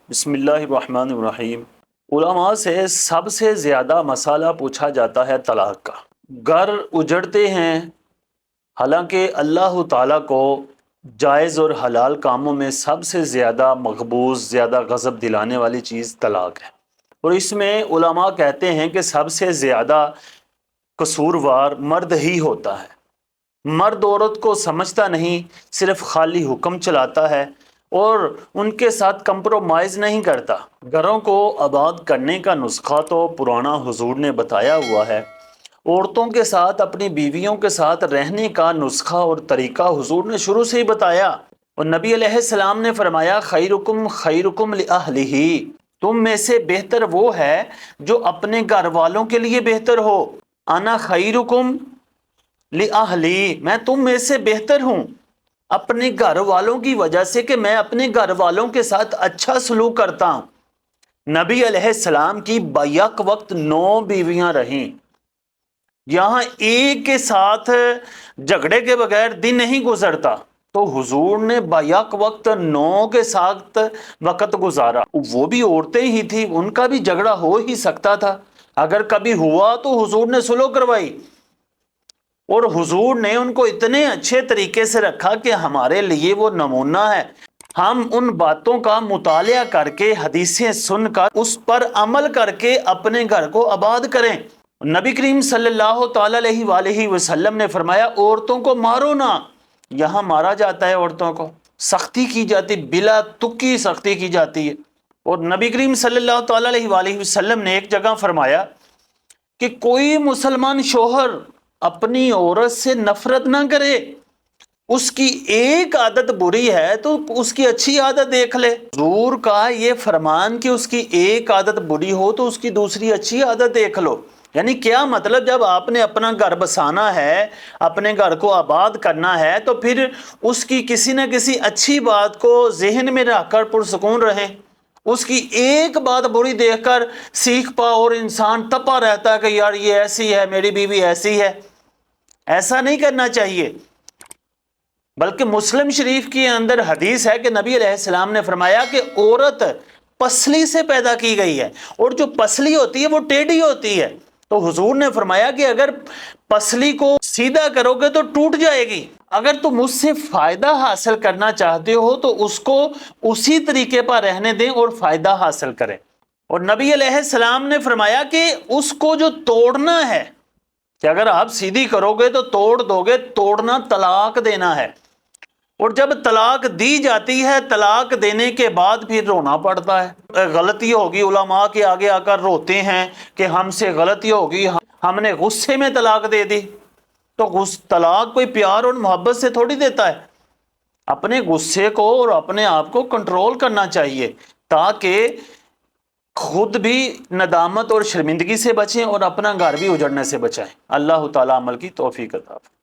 بسم اللہ الرحمن الرحیم۔ علماء سے سب سے زیادہ مسئلہ پوچھا جاتا ہے طلاق کا۔ گھر اجڑتے ہیں، حالانکہ اللہ تعالیٰ کو جائز اور حلال کاموں میں سب سے زیادہ مقبوض، زیادہ غضب دلانے والی چیز طلاق ہے، اور اس میں علماء کہتے ہیں کہ سب سے زیادہ قصوروار مرد ہی ہوتا ہے۔ مرد عورت کو سمجھتا نہیں، صرف خالی حکم چلاتا ہے اور ان کے ساتھ کمپرومائز نہیں کرتا۔ گھروں کو آباد کرنے کا نسخہ تو پرانا حضور نے بتایا ہوا ہے، عورتوں کے ساتھ، اپنی بیویوں کے ساتھ رہنے کا نسخہ اور طریقہ حضور نے شروع سے ہی بتایا، اور نبی علیہ السلام نے فرمایا خیرکم خیرکم لأہلہ، تم میں سے بہتر وہ ہے جو اپنے گھر والوں کے لیے بہتر ہو۔ انا خیرکم لأہلی، میں تم میں سے بہتر ہوں اپنے گھر والوں کی وجہ سے کہ میں اپنے گھر والوں کے ساتھ اچھا سلوک کرتا ہوں۔ نبی علیہ السلام کی بیک وقت 9 بیویاں رہیں، یہاں ایک کے ساتھ جھگڑے کے بغیر دن نہیں گزرتا، تو حضور نے بیک وقت 9 کے ساتھ وقت گزارا۔ وہ بھی عورتیں ہی تھی، ان کا بھی جھگڑا ہو ہی سکتا تھا، اگر کبھی ہوا تو حضور نے صلح کروائی، اور حضور نے ان کو اتنے اچھے طریقے سے رکھا کہ ہمارے لیے وہ نمونہ ہے۔ ہم ان باتوں کا مطالعہ کر کے، حدیثیں سن کر، اس پر عمل کر کے اپنے گھر کو آباد کریں۔ نبی کریم صلی اللہ تعالی علیہ وآلہ وسلم نے فرمایا عورتوں کو مارو نہ، یہاں مارا جاتا ہے، عورتوں کو سختی کی جاتی، بلا تکی سختی کی جاتی ہے۔ اور نبی کریم صلی اللہ تعالی علیہ وآلہ وسلم نے ایک جگہ فرمایا کہ کوئی مسلمان شوہر اپنی عورت سے نفرت نہ کرے، اس کی ایک عادت بری ہے تو اس کی اچھی عادت دیکھ لے۔ حضور کا یہ فرمان کہ اس کی ایک عادت بری ہو تو اس کی دوسری اچھی عادت دیکھ لو، یعنی کیا مطلب، جب آپ نے اپنا گھر بسانا ہے، اپنے گھر کو آباد کرنا ہے، تو پھر اس کی کسی نہ کسی اچھی بات کو ذہن میں رکھ کر پرسکون رہیں۔ اس کی ایک بات بری دیکھ کر سیکھ پا اور انسان تپا رہتا ہے کہ یار یہ ایسی ہے، میری بیوی ایسی ہے، ایسا نہیں کرنا چاہیے۔ بلکہ مسلم شریف کے اندر حدیث ہے کہ نبی علیہ السلام نے فرمایا کہ عورت پسلی سے پیدا کی گئی ہے، اور جو پسلی ہوتی ہے وہ ٹیڑھی ہوتی ہے، تو حضور نے فرمایا کہ اگر پسلی کو سیدھا کرو گے تو ٹوٹ جائے گی، اگر تم اس سے فائدہ حاصل کرنا چاہتے ہو تو اس کو اسی طریقے پر رہنے دیں اور فائدہ حاصل کریں۔ اور نبی علیہ السلام نے فرمایا کہ اس کو جو توڑنا ہے، کہ اگر آپ سیدھی کرو گے تو توڑ دو گے، توڑنا طلاق دینا ہے، اور جب طلاق دی جاتی ہے، طلاق دینے کے بعد پھر رونا پڑتا ہے۔ غلطی ہوگی، علماء کے آگے آ کر روتے ہیں کہ ہم سے غلطی ہوگی، ہم نے غصے میں طلاق دے دی، تو طلاق کوئی پیار اور محبت سے تھوڑی دیتا ہے۔ اپنے غصے کو اور اپنے آپ کو کنٹرول کرنا چاہیے تاکہ خود بھی ندامت اور شرمندگی سے بچیں اور اپنا گھر بھی اجڑنے سے بچائیں۔ اللہ تعالیٰ عمل کی توفیق عطا فرمائے۔